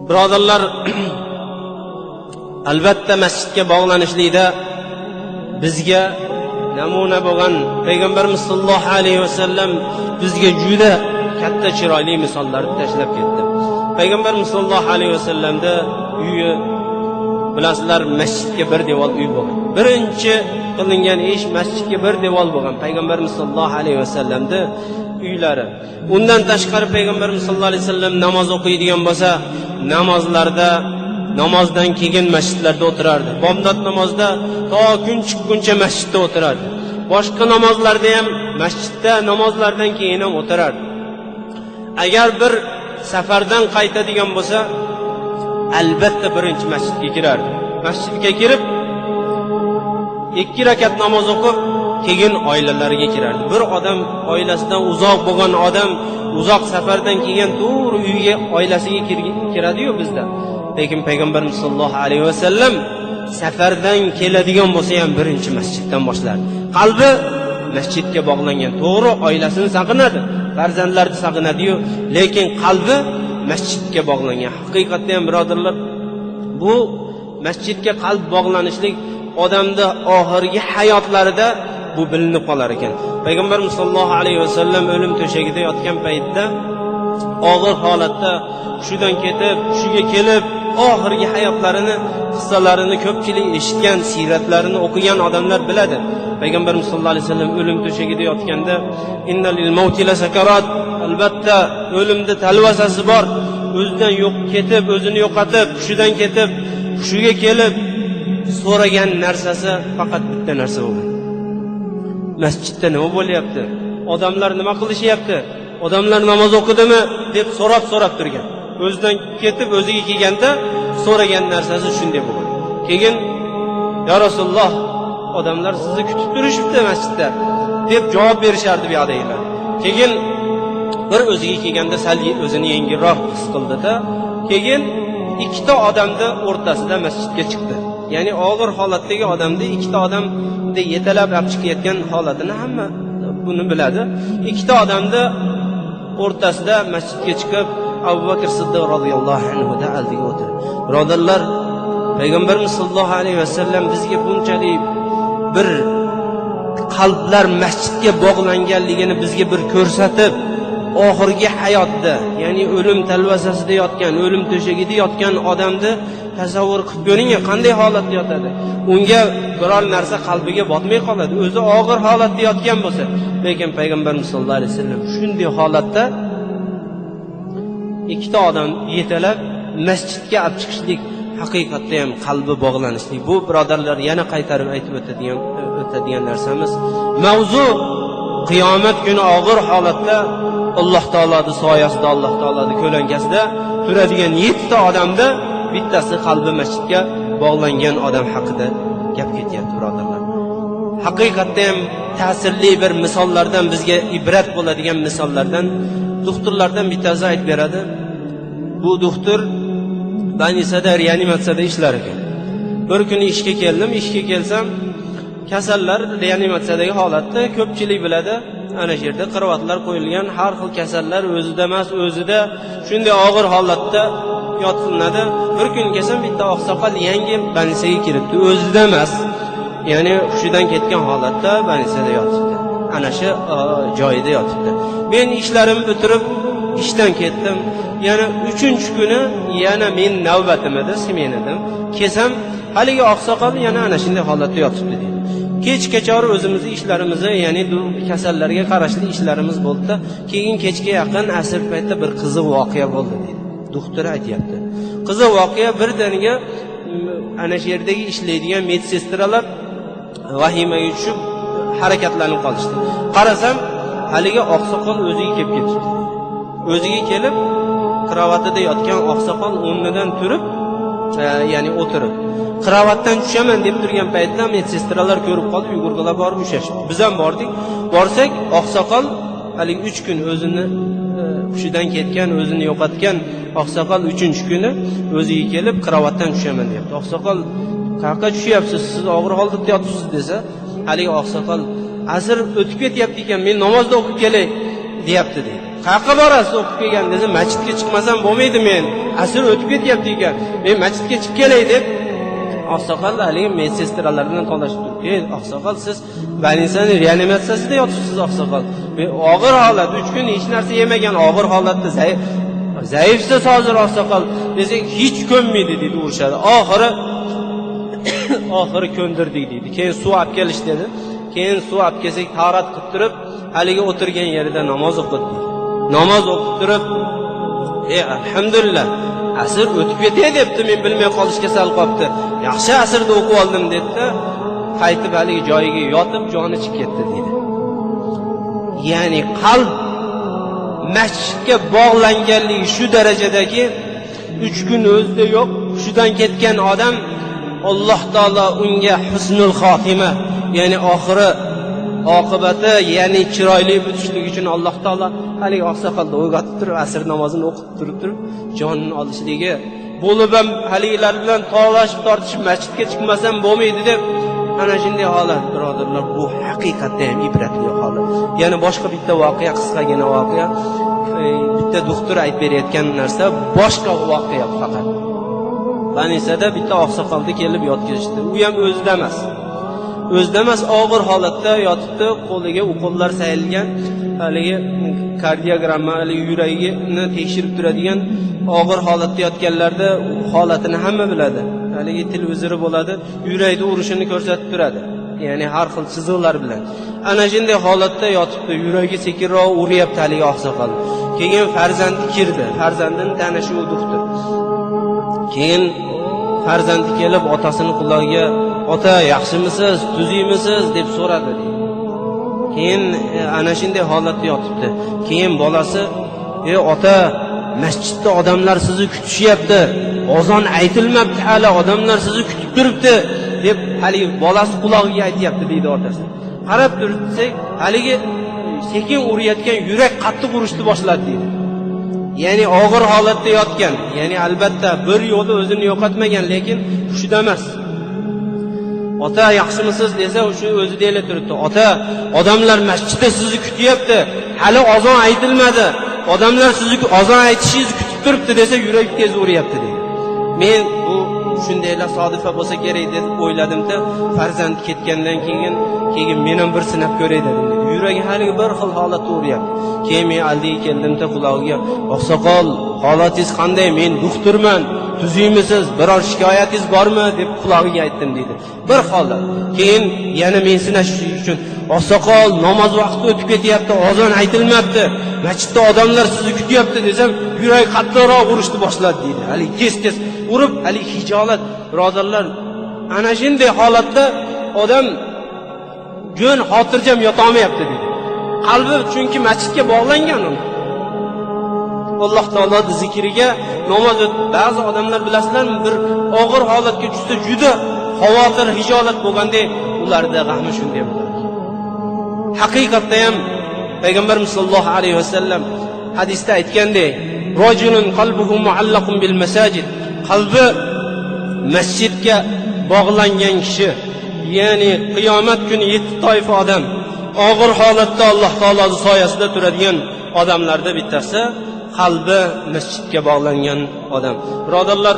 Birodarlar, albatta masjidga bog'lanishlikda bizga namuna bo'lgan Payg'ambarimiz sollallohu alayhi vasallam bizga juda katta chiroyli misollarni tashlab ketdi. Payg'ambarimiz sollallohu alayhi vasallamda uyi bilasizlar, masjidga bir devor uy bo'lgan. Birinchi qilingan ish masjidga bir devor bo'lgan Payg'ambarimiz sollallohu alayhi vasallamda uylari. Undan tashqari Payg'ambarimiz sollallohu alayhi vasallam namoz o'qiydigan bo'lsa, namozdan keyin masjidlarda o'tirardi. Bomdod namozda to kun chiqquncha masjidda o'tirardi. Boshqa namozlarda ham masjidda namozlardan keyin ham o'tirardi. Agar bir safardan qaytadigan bo'lsa, albatta birinchi masjidga kirardi. Masjidga kirib 2 rakat namoz o'qib, keyin oilalariga kirardi. Bir odam oilasidan uzoq bo'lgan odam uzoq safardan kelgan to'g'ri uyga oilasiga kiradi-yu bizda. Lekin Payg'ambarimiz sollallohu alayhi vasallam safardan keladigan bo'lsa ham birinchi masjiddan boshlardi. Qalbi masjidga bog'langan. To'g'ri oilasini saqinadi, farzandlarini saqinadi-yu, lekin qalbi masjidga bog'langan. Haqiqatda ham birodarlar, bu masjidga qalb bog'lanishlik odamda oxirgi hayotlarida bu bilinib qolar ekan. Payg'ambarimiz sollallohu alayhi vasallam o'lim to'shagida yotgan paytda og'ir holatda hushidan ketib, hushiga kelib, oxirgi hayotlarini, qissalarini ko'pchilik eshitgan, siratlarini o'qigan odamlar biladi. Payg'ambarimiz sollallohu alayhi vasallam o'lim to'shagida yotganda innal lil mauti la sakarat, albatta o'limda talvasasi bor. O'zidan ketib, o'zini yo'qotib, hushidan ketib, hushiga kelib so'ragan narsasi faqat bitta narsa bo'lgan. Masjidda nima bo'lyapti? Odamlar nima qilishyapti? Odamlar namoz o'qidimi deb so'rab turgan. O'zidan ketib o'ziga kelganda so'ragan narsasi shunday bo'lgan. Keyin ya Rasululloh, odamlar sizni kutib turishibdi masjidda deb javob berishardi bu yoqdagilar. Keyin bir o'ziga kelganda sal o'zini yengilroq his qildi-da, keyin ikkita odamni o'rtasida masjidga chiqdi. Ya'ni og'ir holatdagi odamni ikkita odamni yetalab olib chiqayotgan holatini hamma buni biladi. Ikkita odamni o'rtasida masjidga chiqib Abu Bakr Siddiq radhiyallohu anhu da oldiga o'tirdi. Birodarlar, Payg'ambarimiz sollallohu alayhi vasallam bizga bunchalik bir qalblar masjidga bog'langanligini bizga bir ko'rsatib, oxirgi hayotda, ya'ni o'lim talvasasida yotgan, o'lim to'shagida yotgan odamni tasavvur qilib ko'ring, qanday holatda yotadi. Unga biror narsa qalbiga botmay qoladi. O'zi og'ir holatda yotgan bo'lsa, lekin Payg'ambarimiz sollallohu alayhi vasallam shunday holatda ikkita odam yetalab masjidga olib chiqishlik haqiqatda ham qalbi bog'lanishlik. Bu birodarlar yana qaytarib aytib o'tadigan narsamiz. Mavzu qiyomat kuni og'ir holatda Alloh taoloning soyasida, Alloh taoloning ko'lankasida turadigan 7 ta odamda bittasi qalbi masjidga bog'langan odam haqida gap ketyapti birodarlar. Haqiqatda ham ta'sirli bir misollardan, bizga ibrat bo'ladigan misollardan doktorlardan bittasi aytib beradi. Bu doktor Banisada reanimatsiyada ishlar ekan. Bir kuni ishga keldim. Ishga kelsam, kasallar reanimatsiyadagi holatda ko'pchilik biladi. Ana shu yerda qirovatlar qo'yilgan, har xil kasallar o'zida emas, o'zida shunday og'ir holatda yotqinadi. Bir kun kelsam, bitta oqsoqol yangi Banisaga kiribdi. O'zida emas, ya'ni hushidan ketgan holatda Banisada yotibdi. Ana shu joyida yotibdi. Men ishlarimni bitirib ishdan ketdim. Yana 3-kuni yana men navbatim edi, smen edim. Kelsam, haligi oqsoqol yana ana shunday holatda yotibdi dedi. Kechgacha o'zimizni ishlarimizni, ya'ni kasallarga qarashli ishlarimiz bo'ldi. Keyin kechga yaqin asr paytida bir qiziq voqea bo'ldi dedi. Doktor aytayapti. Qiziq voqea, birdaniga ana shu yerdagi ishlaydigan medsestralar vahimaga tushib harakatlanib qolishdi. Qarasam, haligi oqsoqol o'ziga kelib ketibdi. O'ziga kelib, qirovatida yotgan oqsoqol o'rnidan turib, ya'ni o'tirib, qirovatdan tushaman deb turgan paytda medsestralar ko'rib qolib, yugurg'ilab borib ushashdi. Biz ham bordik. Borsak, oqsoqol haligi 3 kun o'zini hushidan ketgan, o'zini yo'qotgan oqsoqol 3-kuni o'ziga kelib, qirovatdan tushaman deyapti. Oqsoqol, "Qayerga tushyapsiz? Siz og'ir holatda yotibsiz" desa, haligi oqsoqol, "Asr o'tib ketyapti ekan, men namozda o'qib kelay" deyapti deydi. Qayerga borasiz o'qib kelgan desa, masjidga chiqmasam bo'lmaydi, men asr o'tib ketyapti ekan. Men masjidga chiqib kelay deb oqsoqol haligi medsestralar bilan talashib turibdi. Oqsoqol, siz больницаning reanimatsiyasida yotibsiz oqsoqol. Og'ir holat, 3 kun hech narsa yemagan, og'ir holatda zaifsiz hozir oqsoqol desak hech ko'nmaydi dedi, urishadi. Oxiri ko'ndirdik dedi. Keyin suv olib kelish dedi. Keyin suv olib kelsak, tahorat qilib turib, haligi o'tirgan yerida namoz o'qidi. Namoz o'qib turib, alhamdulillah, asr o'tib ketay debdi, men bilmay qolishga sal qolibdi. Yaxshi asrda o'qib oldim dedi. Qaytib haligi joyiga yotib, joni chiqib ketdi dedi. Ya'ni qalb masjidga bog'langanligi shu darajadagi 3 kun o'zida yo'q. Shundan ketgan odam Alloh taolo unga husnul xotima, ya'ni oqibati, ya'ni chiroyli o'tishlik uchun Alloh taolo haligi oqsoqolda o'rgatib turib, asr namozini o'qib turib jonini olishligi bo'lib ham haligilar bilan to'lashib tortishib masjidga chiqmasam bo'lmaydi deb ana shunday holat, birodarlar, bu haqiqatda ham ibratli holat. Yana boshqa bitta voqea, qisqagina voqea, bitta doktor aytib berayotgan narsa boshqa voqea faqat. Banisada bitta oqsoqolni kelib yotqizishdi. U ham o'zida emas, og'ir holatda yotibdi, qo'liga uqollar sayilgan, haligi kardiogramma, haligi yuragini tekshirib turadigan og'ir holatda yotganlarda holatini hamma biladi. Haligi televizori bo'ladi, yurakning urishini ko'rsatib turadi. Ya'ni har xil chiziqlar bilan. Ana shunday holatda yotibdi, yuragi sekinroq uryapti haligi oqsoqol. Keyin farzandi kirdi. Farzandini tanishi u doktor. Keyin farzandi kelib otasini quloqiga, "Ota, yaxshimisiz, tuzuymisiz?" deb so'radi. Keyin ana shunday holatda yotibdi. Keyin bolasi, ota, masjidda odamlar sizni kutishyapti. Ozon aytilmabdi hali, odamlar sizni kutib turibdi" deb haligi bolasi quloqiga aytayapti deydi otasi. Qarab tursak, haligi sekin urayotgan yurak qattiq urishni boshladi deydi. Ya'ni og'ir holatda yotgan, ya'ni albatta bir yo'lda o'zini yo'qotmagan, lekin hushida emas. "Ota, yaxshimisiz?" desa, o'sha o'zi deyla turibdi. "Ota, odamlar masjidda sizni kutyapti. Hali ozon aytilmadi. Odamlar sizni ozon aytishingizni kutib turibdi" desa, yurak tez uryapti deydi. Men bu shundaylar sodifa bo'lsa kerak deb o'yladim-da, farzand ketgandan keyin men ham bir sinab ko'ray dedim. Yuragi haligi bir xil holatda uryapti. Keyin men aldiga keldimda quloqiga, "Oqsoqol, holatingiz qanday? Men doktorman. Tuzuymisiz? Biror shikoyatingiz bormi?" deb quloqiga aytdim deydi. Bir holat. Keyin yana men sinash uchun, "Oqsoqol, namoz vaqti o'tib ketyapti, ozon aytilmabdi. Masjidda odamlar sizni kutyapti" desam, yuragi qattiqroq urishni boshladi deydi. Haligi tez urib, haligi hijolat, birodarlar, ana shunday holatda odam jo'n xotirjam yota olmayapti deydi. Qalbi chunki masjidga bog'langan uni. Alloh taoloning zikriga namoz o'tib, ba'zi odamlar bilasizlarmi, bir og'ir holatga tushsa juda xavotir, hijolat bo'lganda ularda g'ami shunday bo'ladi. Haqiqatda ham Payg'ambarimiz sollallohu alayhi vasallam hadisda aytgandek, "Rajulun qalbuhu muallaqun bil masajid", qalbi masjidga bog'langan kishi, ya'ni qiyomat kuni 7 toifa odam, og'ir holatda Alloh taoloning soyasida turadigan odamlarda bittasi qalbi masjidga bog'langan odam. Birodarlar,